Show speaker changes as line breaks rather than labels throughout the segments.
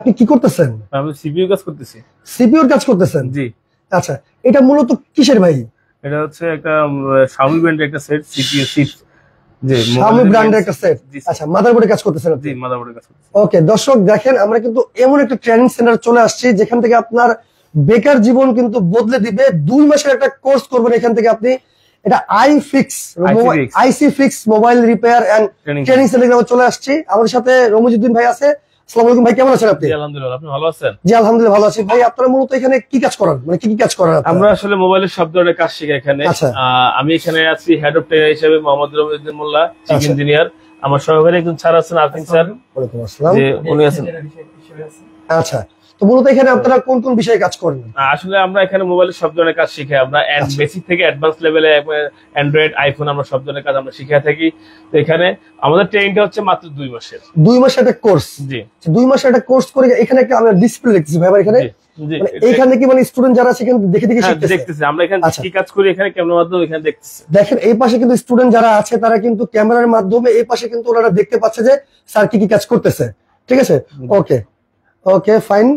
আপনি কি করতেছেন?
আমি সিপিইউ কাজ করতেছি।
সিপিইউর কাজ করতেছেন?
জি।
আচ্ছা, এটা মূলত কিসের ভাই?
এটা হচ্ছে একটা Xiaomi ব্র্যান্ডের একটা সেট সিপিইউ চিপ। জি,
Xiaomi ব্র্যান্ডের একটা সেট। আচ্ছা, মাদারবোর্ডে কাজ করতেছেন আপনি?
জি, মাদারবোর্ডে কাজ করতেছি।
ওকে, দর্শক দেখেন আমরা কিন্তু এমন একটা ট্রেনিং সেন্টার চলে আসছি যেখান থেকে আপনার বেকার জীবন কিন্তু বদলে দিবে। 2 মাসের একটা কোর্স করবেন এখান থেকে আপনি। এটা IC Fix mobile repair and training সেন্টারে চলে আসছি। আমাদের সাথে রমিজউদ্দিন ভাই আছে। আসসালামু আলাইকুম ভাই, কেমন আছেন আপনি?
জি আলহামদুলিল্লাহ, আপনি ভালো আছেন?
জি আলহামদুলিল্লাহ ভালো আছি। ভাই আপনারা মূলত এখানে কি কাজ করেন, মানে কি কি কাজ করেন আপনারা?
আমরা আসলে মোবাইলের সব ধরনের কাজ শিখি এখানে। আমি এখানে আছি হেড অফ ট্রেনিং হিসেবে মোহাম্মদ রমিজউদ্দিন মোল্লা, চিফ ইঞ্জিনিয়ার। আমার সহকারী একজন স্যার আছেন আরফিন স্যার।
ওয়ালাইকুম আসসালাম।
জি, উনি আছেন।
আচ্ছা, তো মূলত এখানে আপনারা কোন কোন বিষয়ে কাজ করেন?
আসলে আমরা এখানে মোবাইলের সব ধরনের কাজ শিখাই। আমরা বেসিক থেকে অ্যাডভান্স লেভেলে অ্যান্ড্রয়েড আইফোন আমরা সব ধরনের কাজ আমরা শিখে থাকি। তো এখানে আমাদের ট্রেনিংটা হচ্ছে মাত্র 2 মাসের।
2 মাসের একটা কোর্স?
জি,
2 মাসের একটা কোর্স করে এখানে একটা আমরা ডিসপ্লে দেখতেছি ভাই। এখানে এইখানে কি মানে স্টুডেন্ট যারা আছে এখানে দেখে দেখে
দেখতেছি আমরা এখানে কি কাজ করি, এখানে ক্যামেরার মাধ্যমে এখানে দেখতেছি।
দেখেন এই পাশে কিন্তু স্টুডেন্ট যারা আছে তারা কিন্তু ক্যামেরার মাধ্যমে এই পাশে কিন্তু ওনারা দেখতে পাচ্ছে যে স্যার কি কি কাজ করতেছে। ঠিক আছে, ওকে ওকে ফাইন।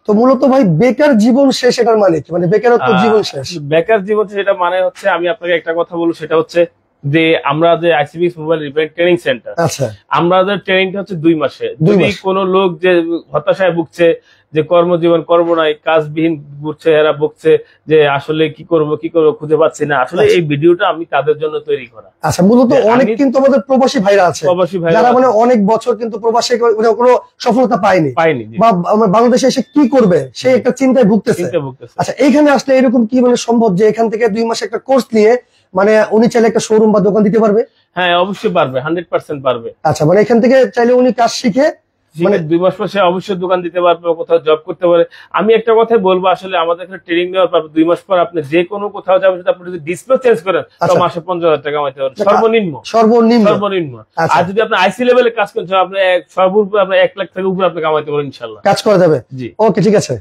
তো মূলত ভাই বেকার জীবন শেষ, এটার মানে কি? মানে বেকারত্ব জীবন শেষ?
বেকার জীবন শেষ এটা মানে হচ্ছে, আমি আপনাকে একটা কথা বলবো, সেটা হচ্ছে যে আমরা যে আইসিবিএস মোবাইল রিপেয়ার ট্রেনিং সেন্টার,
আচ্ছা,
আমাদের ট্রেনিংটা হচ্ছে 2 মাসে। যদি কোনো লোক যে হতাশায় ভুগছে, যে কর্মজীবন কর্ম নাই, কাজবিহীন ঘুরছে, এরা ভুগছে যে আসলে কি করব খুঁজে পাচ্ছি না, আসলে এই ভিডিওটা আমি তাদের জন্য তৈরি করা।
আচ্ছা, মূলত অনেক কিন্তু আমাদের প্রবাসী ভাইরা আছে, যারা মানে অনেক বছর কিন্তু প্রবাসে কোনো সফলতা পায়নি বা বাংলাদেশে এসে কি করবে সেই একটা চিন্তায় ভুগতেছে। আচ্ছা, এইখানে আসলে এরকম কি মানে সম্ভব যে এখান থেকে 2 মাসে একটা কোর্স নিয়ে মানে উনি চাইলে একটা শোরুম বা দোকান দিতে পারবে?
হ্যাঁ, অবশ্যই পারবে, 100% পারবে।
আচ্ছা, মানে এখান থেকে চাইলে উনি কাজ শিখে
মানে 2 মাস পর সে অবশ্যই দোকান দিতে পারবে, কোথাও জব করতে পারে। আমি একটা কথাই বলবো, আসলে আমাদের এখানে ট্রেনিং নেওয়ার পর 2 মাস পর আপনি যে কোনো কোথাও যাবেন, আপনি যদি ডিসপ্লে চেঞ্জ করেন তো মাসে 50,000 টাকা কামাইতে পারবেন সর্বনিম্ন। আর যদি আপনি আইসি লেভেলে কাজ করেন আপনি সর্বোচ্চ আপনি 1 লাখ টাকা উপরে আপনি কামাইতে পারবেন ইনশাআল্লাহ, কাজ
করা যাবে। জি, ওকে ঠিক আছে।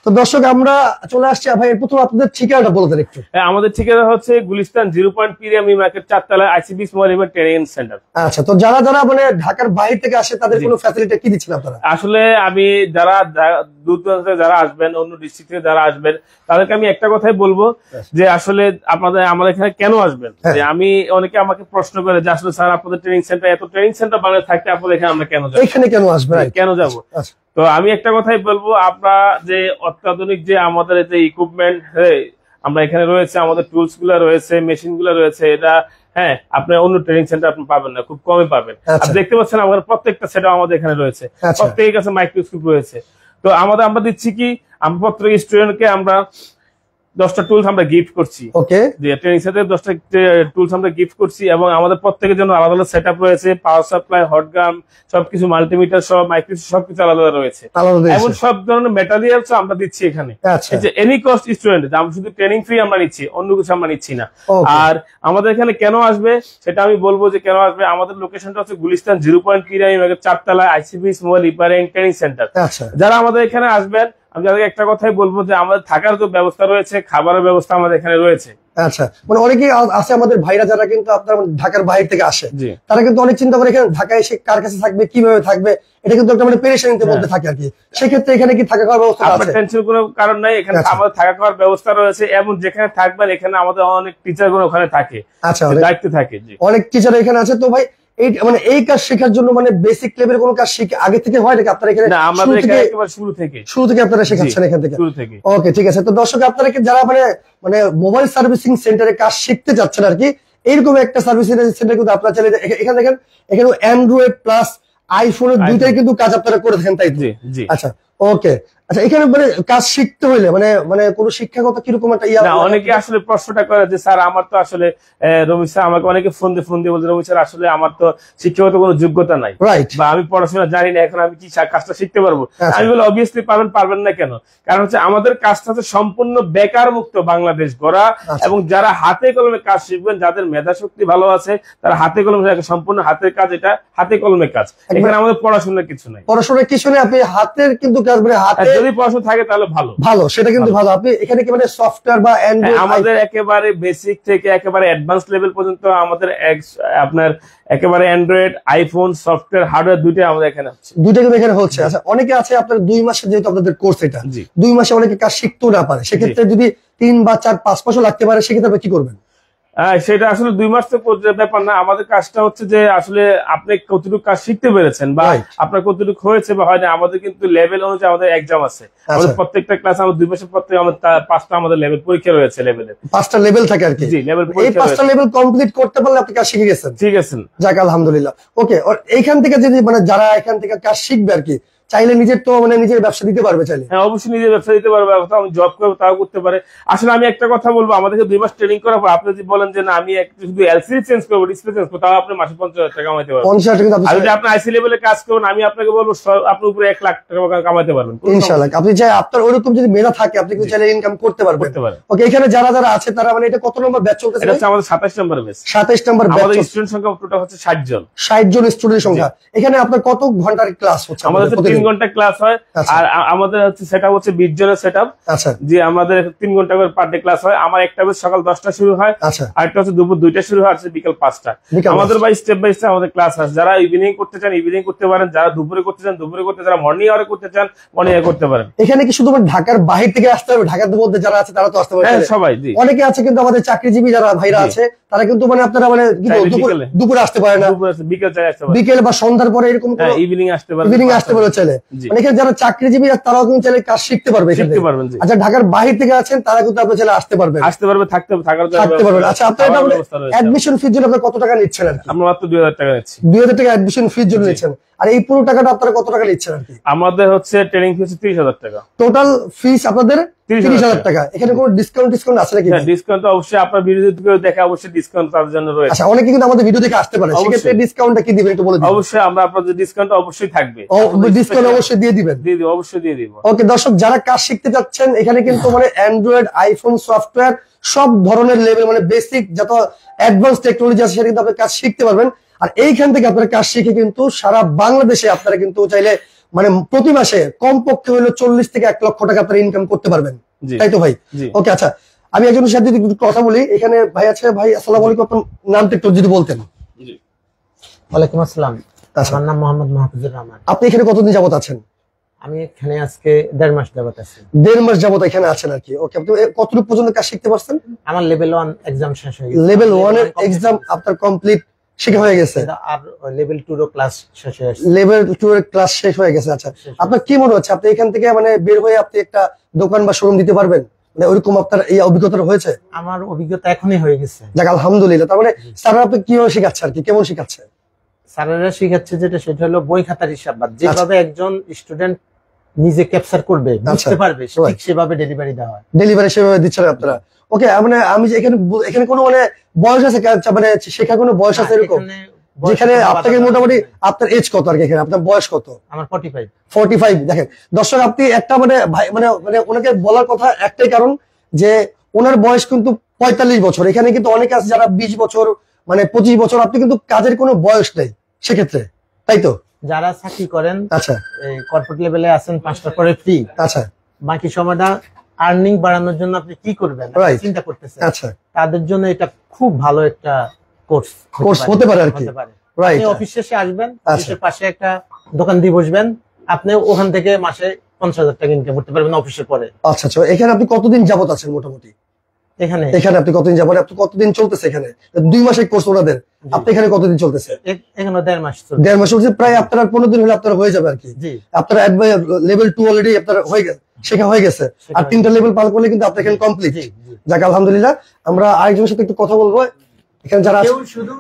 তো দর্শক আমরা চলে আসছি ভাই, প্রথম আপনাদের ঠিকানাটা বলে দেন একটু।
আমাদের ঠিকানা হচ্ছে গুলিস্তান 0 পয়েন্ট পিরামি মার্কেট 4 তলায় আইসিবিএস মোবাইল রিপেয়ার ট্রেনিং সেন্টার।
আচ্ছা, তো যারা যারা মানে ঢাকার বাইরে থেকে আসে তাদের কোনো ফ্যাসিলিটি কি দিচ্ছেন আপনারা?
আসলে আমি যারা দূর দূরান্ত থেকে যারা আসবেন, অন্য ডিস্ট্রিক্ট থেকে যারা আসবেন, তাদেরকে আমি একটা কথাই বলবো যে আসলে আমাদের এখানে কেন আসবেন। যে আমি অনেকে আমাকে প্রশ্ন করে যে আসলে স্যার আপনাদের ট্রেনিং সেন্টার, এত ট্রেনিং সেন্টার বাংলাদেশে থাকতে আপনাদের এখানে আমরা কেন যাব,
এখানে কেন আসবেন,
কেন যাব? তো আমি একটা কথাই বলবো, আপনারা যে অত্যাধুনিক যে আমাদের যে ইকুইপমেন্ট আমরা এখানে রয়েছে, আমাদের টুলস গুলা রয়েছে, মেশিন গুলা রয়েছে, এটা হ্যাঁ আপনার অন্য ট্রেনিং সেন্টার আপনি পাবেন না, খুব কমই পাবেন। আপনি দেখতে পাচ্ছেন আমাদের প্রত্যেকটা সেট আমাদের এখানে রয়েছে, প্রত্যেকের কাছে মাইক্রোস্কোপ রয়েছে। তো আমরা দিচ্ছি কি, আমরা প্রত্যেক স্টুডেন্টকে আমরা 10টা টুলস আমরা গিফট করছি। ওকে, ট্রেনিং সেন্টারে 10টা টুলস আমরা গিফট করছি, এবং আমাদের প্রত্যেকের জন্য আলাদা আলাদা সেটআপ রয়েছে, পাওয়ার সাপ্লাই, হট গান, সবকিছু, মাল্টিমিটার সব, মাইক্রোস্কোপ সবকিছু আলাদা আলাদা রয়েছে। এবং সব ধরনের ম্যাটেরিয়ালস আমরা দিচ্ছি এখানে। এনি কস্ট স্টুডেন্ট, আমরা শুধু ট্রেনিং ফ্রি আমরা নিচ্ছি, অন্য কিছু আমরা নিচ্ছি না। আর আমাদের এখানে কেন আসবে সেটা আমি বলবো যে কেন আসবে। আমাদের লোকেশনটা হচ্ছে গুলিস্তান 0 পয়েন্ট পিরামি মার্কেট 4 তলায় আইসিবিএস মোবাইল রিপেয়ারিং ট্রেনিং সেন্টার। যারা আমাদের এখানে আসবেন, আমি তাদেরকে একটা কথাই বলবো যে আমাদের থাকার যে ব্যবস্থা রয়েছে, খাবারের ব্যবস্থা আমাদের এখানে রয়েছে। আচ্ছা, মানে অনেকেই আছে আমাদের ভাইরা যারা কিন্তু আপনার ঢাকার বাইরে থেকে আসে, তারা কিন্তু অনেক চিন্তা করে এখানে ঢাকায় এসে কার কাছে থাকবে, কিভাবে থাকবে, এটা কিন্তু একটা মানে পেরেশানির মধ্যে থাকে আর কি। সেক্ষেত্রে এখানে কি থাকা খাওয়ার ব্যবস্থা আছে? টেনশন কোনো কারণ নাই, এখানে আমাদের থাকা খাওয়ার ব্যবস্থা রয়েছে, এবং যেখানে থাকবেন এখানে আমাদের অনেক টিচার গুলো ওখানে থাকে। আচ্ছা, দায়িত্বে থাকে, অনেক টিচার এখানে আছে। তো ভাই এই কাজ শেখার জন্য মানে বেসিক লেভেলের কোনো কাজ শিখে আগে থেকে হয় নাকি আপনারা এখানে? না, আমাদের এখানে একেবারে শুরু থেকে আপনারা শেখাচ্ছেন এখান থেকে? শুরু থেকে। ওকে ঠিক আছে। তো দর্শক আপনারা কি যারা মানে মোবাইল সার্ভিসিং সেন্টারে কাজ শিখতে যাচ্ছেন আর কি, এইরকম একটা সার্ভিসিং সেন্টার কিন্তু আপনারা চাইলে এখানে দেখেন, এখানে অ্যান্ড্রয়েড প্লাস আইফোনের দুইটাই কিন্তু কাজ আপনারা করে থাকেন, তাই তো? আচ্ছা, ওকে। আচ্ছা, এখানে মানে কাজ শিখতে হইলে মানে কোন শিক্ষাগত কিরকম একটা অনেকে আসলে প্রশ্নটা করে যে স্যার আমার তো আসলে রবি স্যার আমাকে অনেকে ফোন দিয়ে বলছে রবি স্যার আসলে আমার তো শিক্ষাগত কোনো যোগ্যতা নাই, বা আমি পড়াশোনা জানি না, এখন আমি কি কাজটা শিখতে পারবো? আমি বলি অবভিয়াসলি পারবেন না। কেন? কারণ হচ্ছে আমাদের কাজটা হচ্ছে সম্পূর্ণ বেকার মুক্ত বাংলাদেশ গড়া, এবং যারা হাতে কলমে কাজ শিখবেন, যাদের মেধা শক্তি ভালো আছে, তারা হাতে কলমে সম্পূর্ণ হাতের কাজ, এটা হাতে কলমে কাজ। এখানে আমাদের পড়াশোনার কিছু নাই, আপনি হাতের কিন্তু
কাজ মানে হাতে
যদি পড়াশোনা থাকে তাহলে ভালো
ভালো, সেটা কিন্তু ভালো। আপনি এখানে কি মানে সফটওয়্যার বা অ্যান্ড্রয়েড,
আমাদের একেবারে বেসিক থেকে একেবারে অ্যাডভান্স লেভেল পর্যন্ত আমাদের আপনার একেবারে অ্যান্ড্রয়েড, আইফোন, সফটওয়্যার, হার্ডওয়্যার দুইটাই আমাদের এখানে হচ্ছে।
দুইটা কিন্তু এখানে হচ্ছে। আচ্ছা, অনেকে আছে আপনার 2 মাসের যেহেতু আপনাদের কোর্স এটা, 2 মাসে অনেকে কাজ শিখতেও না পারে, সেক্ষেত্রে যদি 3 বা 4 5 মাসও লাগতে পারে, সেক্ষেত্রে আপনি কি করবেন?
সেটা আসলে 2 মাস তো ব্যাপার না। আমাদের কাজটা হচ্ছে যে আসলে আপনি কতটুকু কাজ শিখতে পেরেছেন বা আপনার কতটুকু হয়েছে বা হয়নি। আমাদের কিন্তু লেভেল অনুযায়ী আমাদের এক্সাম আছে। আমাদের প্রত্যেকটা ক্লাস আমাদের 2 মাসের পর থেকে আমাদের 5টা আমাদের লেভেল পরীক্ষা রয়েছে। লেভেলের 5টা
লেভেল থাকে আর কি।
জি, লেভেল
এই 5টা লেভেল কমপ্লিট করতে পারলে আপনি কাজ শিখে গেছেন।
ঠিক আছে,
যাক আলহামদুলিল্লাহ। ওকে, এইখান থেকে যদি মানে যারা এখান থেকে কাজ শিখবে আর কি, চাইলে নিজের তো মানে নিজের ব্যবসা দিতে পারবে চাইলে।
হ্যাঁ, অবশ্যই নিজের ব্যবসা দিতে পারবে, আমি জব করবো তাও করতে পারে। আসলে আমি একটা কথা বলবো, আমাদেরকে 2 মাস ট্রেনিং করার পর আপনি যদি বলেন যে না আমি শুধু এলসিডি চেঞ্জ করবো, ডিসপ্লে চেঞ্জ করবো, তাও আপনি মাসে 50,000 টাকা কামাইতে পারবেন।
50,000 টাকা।
আর যদি আপনি আইসি লেভেলে কাজ করবেন, আমি আপনাকে বলবো আপনি উপরে 1 লাখ টাকা কামাইতে পারবেন
ইনশাআল্লাহ। আপনি চাই আপনার ওরকম যদি মেধা থাকে আপনি কিন্তু চাইলে ইনকাম করতে পারবেন। ওকে, এখানে যারা যারা আছে তারা মানে এটা কত নম্বর ব্যাচ চলতেছে?
এটা হচ্ছে আমাদের 27 নম্বর ব্যাচ।
27 নম্বর ব্যাচ।
আমাদের স্টুডেন্ট সংখ্যা টোটাল হচ্ছে 60 জন।
60 জন স্টুডেন্ট সংখ্যা। এখানে আপনার কত ঘন্টার ক্লাস হচ্ছে?
আমাদের 3 ঘন্টা ক্লাস হয়। আর আমাদের হচ্ছে সেটআপ হচ্ছে 20 জনের সেটআপ।
আচ্ছা,
যে আমাদের 3 ঘন্টা করে পার ডে ক্লাস হয়। আমার একটা ব্যাচ সকাল 10টা শুরু হয়, আর একটা হচ্ছে দুপুর 2টা শুরু হয়, আর বিকাল 5টা। আমাদের বাই স্টেপ আমাদের ক্লাস আছে। যারা ইভিনিং করতে চান ইভিনিং করতে পারেন, যারা দুপুরে করতে চান দুপুরে করতে, যারা মর্নিং আওয়ারে করতে চান মর্নিং আওয়ারে করতে পারেন।
এখানে কি শুধু ঢাকার বাইরে থেকে আসতে হবে? ঢাকার মধ্যে যারা আছে তারা তো আসতে পারে?
হ্যাঁ, সবাই। জি,
অনেকে আছে কিন্তু আমাদের চাকরিজীবী যারা ভাইরা আছে তারা কিন্তু মানে আপনারা মানে দুপুরে আসতে পারে না, বিকেল বা সন্ধ্যার পরে এরকম
ইভিনিং আসতে পারে,
চাইলে। মানে এখানে যারা চাকরিজীবী তারাও কিন্তু চাইলে কাজ শিখতে পারবে। আচ্ছা, ঢাকার বাইরে থেকে আছেন তারা কিন্তু আপনার চাইলে আসতে পারবে, থাকতে পারবেন। আচ্ছা, আপনার অ্যাডমিশন ফির জন্য আপনার কত টাকা নিচ্ছেন?
আমরা মাত্র 2000 টাকা নিচ্ছি।
2000 টাকা অ্যাডমিশন ফির জন্য নিচ্ছেন। আর এই পুরো টাকাটা আপনারা কত টাকা নিচ্ছেন আর কি?
আমাদের হচ্ছে ট্রেনিং ফি 30,000 টাকা।
টোটাল ফিস আপনাদের 30,000 টাকা। এখানে কোনো ডিসকাউন্ট আছে নাকি?
ডিসকাউন্ট তো অবশ্যই আপনার ভিডিও দেখে অবশ্যই ডিসকাউন্ট তার জন্য রয়েছে।
আচ্ছা, অনেকে কিন্তু আমাদের ভিডিও দেখে আসতে পারে, সেক্ষেত্রে ডিসকাউন্টটা কি দিবেন একটু বলে দিন।
অবশ্যই আমরা আপনাদের ডিসকাউন্ট অবশ্যই থাকবে।
ডিসকাউন্ট অবশ্যই দিয়ে দিবেন।
অবশ্যই দিয়ে দিব।
ওকে দর্শক, যারা কাজ শিখতে যাচ্ছেন এখানে কিন্তু মানে অ্যান্ড্রয়েড, আইফোন, সফটওয়্যার সব ধরনের লেভেল মানে বেসিক যত অ্যাডভান্স টেকনোলজি আছে সেটা কিন্তু আপনি কাজ শিখতে পারবেন। আর এইখান থেকে আপনারা কাজ শিখে কিন্তু সারা বাংলাদেশে আপনারা কিন্তু চাইলে মানে প্রতি মাসে কমপক্ষে হলো 40 থেকে 1 লক্ষ টাকা আপনারা ইনকাম করতে পারবেন, তাই তো ভাই? ওকে, আচ্ছা, আমি একজনের সাথে একটু কথা বলি। এখানে ভাই আছে। ভাই আসসালামু আলাইকুম, আপনার নামটা একটু যদি বলতেন।
ওয়ালাইকুম আসসালাম, আমার নাম মোহাম্মদ মাহফুজুর রহমান।
আপনি এখানে কতদিন যাবত আছেন?
আমি এখানে আজকে 1.5 মাস যাবত আছি।
1.5 মাস যাবত এখানে আছেন আর কি। ওকে, আপনি কতটুকু পর্যন্ত কাজ শিখতে পারছেন?
আমার লেভেল 1 এক্সাম শেষ হয়ে গেছে।
লেভেল 1 এর এক্সাম আপনার কমপ্লিট শিখা হয়ে গেছে,
আর লেভেল 2 এর ক্লাস শেষ হয়ে গেছে।
লেভেল 2 এর ক্লাস শেষ হয়ে গেছে। আচ্ছা, আপনার কি মনে হচ্ছে আপনি এখান থেকে মানে বের হয়ে আপনি একটা দোকান বা শোরুম দিতে পারবেন? মানে ওইরকম আপনার এই অভিজ্ঞতা হয়েছে?
আমার অভিজ্ঞতা এখনই হয়ে গেছে।
যাক আলহামদুলিল্লাহ। তার মানে স্যার আপনি কিভাবে শেখাচ্ছে আর কি, কেমন শেখাচ্ছে?
স্যারেরা শেখাচ্ছে যেটা সেটা হলো বই খাতার হিসাববাদ। যেভাবে একজন স্টুডেন্ট নিজে ক্যাপচার করবে, বুঝতে পারবে, ঠিক সেভাবে ডেলিভারি দেওয়া হয়।
ডেলিভারি সেভাবে দিচ্ছেন আপনারা? ওকে, মানে আমি যে এখানে কোনো মানে বয়স আছে, মানে শেখার কোনো বয়স আছে এরকম? যেখানে আপনাকে মোটামুটি আপনার এজ কত আর কি? এখানে আপনার বয়স কত?
আমার 45।
45। দেখেন দর্শক, আপনি একটা মানে ভাই মানে ওনাকে বলার কথা একটাই কারণ যে ওনার বয়স কিন্তু 45 বছর। এখানে কিন্তু অনেকে আছে যারা 20 বছর মানে 25 বছর। আপনি কিন্তু কাজের কোনো বয়স নেই সেক্ষেত্রে, তাই তো?
যারা চাকরি করেন,
আচ্ছা,
এই কর্পোরেট লেভেলে আছেন, 5টার পরে ফ্রি।
আচ্ছা,
বাকি সময়টা আর্নিং বাড়ানোর জন্য আপনি কি করবেন চিন্তা করতেছেন।
আচ্ছা,
তাদের জন্য এটা খুব ভালো একটা কোর্স
হতে পারে আর কি।
আপনি অফিস শেষে আসবেন, অফিসের পাশে একটা দোকান দিয়ে বসবেন, আপনি ওখান থেকে মাসে 50,000 টাকা ইনকাম করতে পারবেন অফিসের পরে।
আচ্ছা, আচ্ছা, এখানে আপনি কতদিন যাবত আছেন মোটামুটি?
এখানে
আপনি কতদিন যাবেন? আপনি কতদিন চলতেছে এখানে? 2 মাসের কোর্স ওনাদের। আপনি এখানে কতদিন চলতেছে?
এখানে 1.5 মাস।
1.5 মাস চলছে। প্রায় আপনার 15 দিন হলে আপনার হয়ে যাবে আর কি। আপনার লেভেল 2 অলরেডি আপনার হয়ে গেছে, শেখা হয়ে গেছে। আর 3টা লেভেল পার করলে কিন্তু আপনি এখানে কমপ্লিট। যাক আলহামদুলিল্লাহ। আমরা আরেকজনের সাথে একটু কথা বলবো। এখানে যারা
কেউ শুধু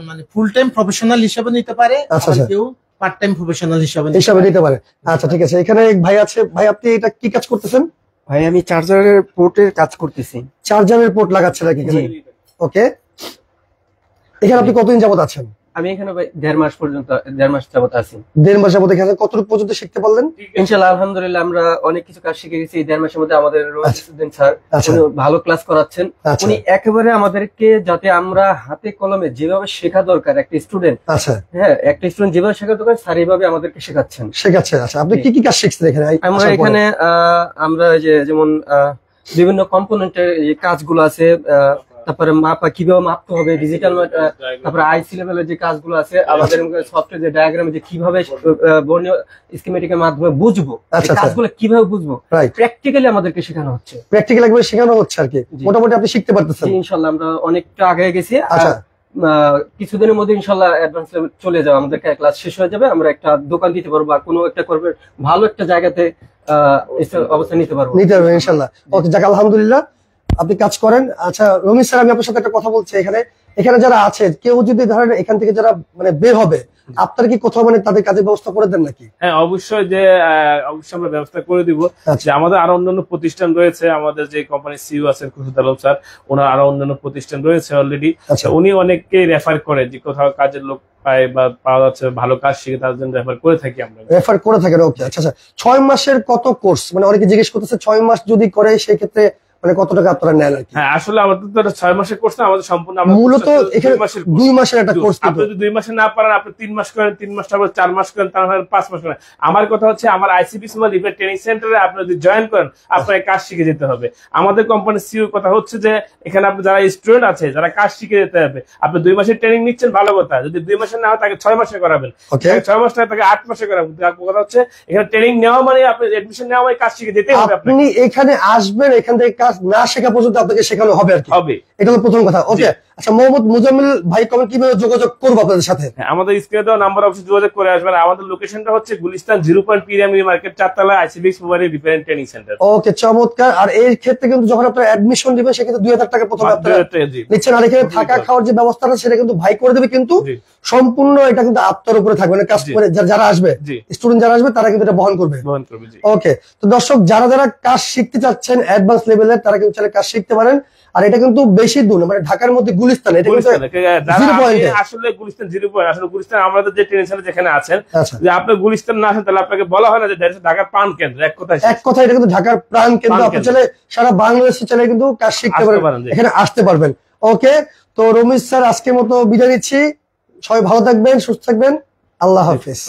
মানে ফুল টাইম প্রফেশনাল হিসেবে নিতে পারে, আর কেউ পার্ট টাইম প্রফেশনাল হিসেবে
নিতে পারে। আচ্ছা, ঠিক আছে। এখানে এক ভাই আছে। ভাই, আপনি এটা কি কাজ করতেছেন?
ভাই, আমি চার্জারের পোর্টের কাজ করতেছি।
চার্জারের পোর্ট লাগাচ্ছেন নাকি? ওকে, এখানে আপনি কতদিন যাবত আছেন?
আমি এখানে ভাই 1.5 মাস পর্যন্ত 1.5 মাস যাবত আছি।
1.5 মাসের মধ্যে এখানে কতটুকু পর্যন্ত শিখতে পারলেন?
ইনশাআল্লাহ আলহামদুলিল্লাহ আমরা অনেক কিছু কাজ শিখে গেছি। 1.5 মাসের মধ্যে আমাদের স্টুডেন্ট স্যার উনি ভালো ক্লাস করাচ্ছেন। উনি একেবারে আমাদেরকে যাতে আমরা হাতে কলমে যেভাবে শেখা দরকার একটা স্টুডেন্ট, হ্যাঁ একটা স্টুডেন্ট যেভাবে শেখা দরকার স্যার এইভাবে আমাদেরকে শেখাচ্ছেন।
আচ্ছা আপনি কি কি কাজ শিখছেন এখানে?
আমরা এখানে আমরা যেমন বিভিন্ন কম্পোনেন্টের যে কাজগুলো আছে, তারপরে মাপা কিভাবে মাপতে হবে, ডিজিটাল, তারপরে আইসি লেভেলের যে কাজগুলো আছে, আমাদের সফটওয়্যার যে ডায়াগ্রাম যে কিভাবে বর্ণীয় স্কিমেটিকের মাধ্যমে বুঝবো, কাজগুলো কিভাবে বুঝবো, প্র্যাকটিক্যালি আমাদেরকে শেখানো হচ্ছে।
প্র্যাকটিক্যালি একবার শেখানো হচ্ছে আর কি, মোটামুটি আপনি শিখতে পারতেছেন।
ইনশাআল্লাহ আমরা অনেকটা আগে গেছি। কিছুদিনের মধ্যে ইনশাআল্লাহ অ্যাডভান্স লেভেল চলে যাবে, আমাদের ক্লাস শেষ হয়ে যাবে, আমরা একটা দোকান দিতে পারবো বা কোনো একটা করবে ভালো একটা জায়গাতে অবস্থান নিতে পারবো
ইনশাআল্লাহ। ওকে, যাক আলহামদুলিল্লাহ আপনি কাজ করেন। আচ্ছা রমিজ স্যার, আমি আপনার সাথে একটা কথা বলছি, এখানে যারা আছে কেউ যদি ধরেন এখান থেকে যারা মানে বের হবে, আপনার কি কোথাও মানে তাদের কাজের ব্যবস্থা করে দেন নাকি?
হ্যাঁ অবশ্যই, অবশ্যই আমরা ব্যবস্থা করে দিব। যে আমাদের আরো অন্যান্য প্রতিষ্ঠান রয়েছে, আমাদের যে কোম্পানির সিইও আছেন খুরশিদ আলম স্যার, ওনার আরো অন্যান্য প্রতিষ্ঠান রয়েছে অলরেডি। উনি অনেককে রেফার করে যে কোথাও কাজের লোক পায় বা পাওয়া যাচ্ছে ভালো কাজ শিখে, তার জন্য রেফার করে থাকি আমরা।
রেফার করে থাকেন, ওকে। আচ্ছা 6 মাসের কত কোর্স, মানে অনেকে জিজ্ঞেস করতেছে 6 মাস যদি করে সেই ক্ষেত্রে মানে কত টাকা আপনারা নেন আর কি?
হ্যাঁ আসলে আমাদের তো 6 মাসের কোর্স না, আমাদের সম্পূর্ণ
মূলত এখানে 2 মাসের একটা কোর্স।
আপনি যদি 2 মাসে না পারেন, আপনি 3 মাস করেন, 3 মাস তারপর 4 মাস করেন, তারপর 5 মাস করেন। আমার কথা হচ্ছে আমার আইসিপি সুমা রিপেয়ার ট্রেনিং সেন্টারে আপনি যদি জয়েন করেন, আপনাকে কাজ শিখে যেতে হবে। আমাদের কোম্পানির সিইও কথা হচ্ছে যে এখানে আপনি যারা স্টুডেন্ট আছে, যারা কাজ শিখে যেতে হবে, আপনি 2 মাসের ট্রেনিং নিচ্ছেন, ভালো কথা। যদি 2 মাসে না হয় তাকে 6 মাসে করাবেন, 6 মাস না তাকে 8 মাসে করাবেন। কথা হচ্ছে এখানে ট্রেনিং নেওয়া মানে আপনি এডমিশন নেওয়া মানে কাজ শিখে যেতে হবে।
আপনি এখানে আসবেন, এখান থেকে কাজ না শেখা পর্যন্ত আপনাকে শেখানো হবে আর কি, এটা হলো প্রথম কথা। ওকে, আচ্ছা মোহাম্মদ মুজাম্মিল ভাই কিভাবে যোগাযোগ করবো আপনাদের সাথে?
আমাদের স্ক্রিনে দেওয়া নাম্বার অবশ্যই যোগাযোগ করে আসবেন। আমাদের লোকেশনটা হচ্ছে গুলিস্তান 0 পয়েন্ট পিরামিড মার্কেট 4 তলা আইসিবিএস মোবাইল রিপেয়ার ট্রেনিং সেন্টার।
ওকে, চমৎকার। আর এই ক্ষেত্রে কিন্তু যখন আপনারা অ্যাডমিশন দিবেন সেক্ষেত্রে 2000 টাকা প্রথমে আপনারা নিচ্ছেন, আর এখানে থাকা খাওয়ার যে ব্যবস্থাটা সেটা কিন্তু ভাই করে দেবে, কিন্তু সম্পূর্ণ এটা কিন্তু আপনার উপরে থাকবে না, কাজ করে যারা আসবে, স্টুডেন্ট যারা আসবে তারা কিন্তু এটা বহন করবে। ওকে, তো দর্শক যারা কাজ শিখতে চাচ্ছেন অ্যাডভান্স লেভেলের, তারা কিন্তু কাজ শিখতে পারেন। আর এটা কিন্তু বেশি দূর মানে ঢাকার মধ্যে গুলিস্তান, এটা কিন্তু
আসলে গুলিস্তান 0 পয়েন্ট। আসলে গুলিস্তান আমাদের যে ট্রেনিং সেন্টার যেখানে আছেন, যে আপনি গুলিস্তান না আসেন তাহলে আপনাকে বলা হয় না যে ঢাকার প্রাণ কেন্দ্র। এক কথা
এটা কিন্তু ঢাকার প্রাণ কেন্দ্র। আপনি চাইলে সারা বাংলাদেশে চাইলে কিন্তু কাজ শিখতে পারবেন, এখানে আসতে পারবেন। ওকে, তো রমিজ স্যার আজকের মতো বিদায় নিচ্ছি। সবাই ভালো থাকবেন, সুস্থ থাকবেন, আল্লাহ হাফেজ।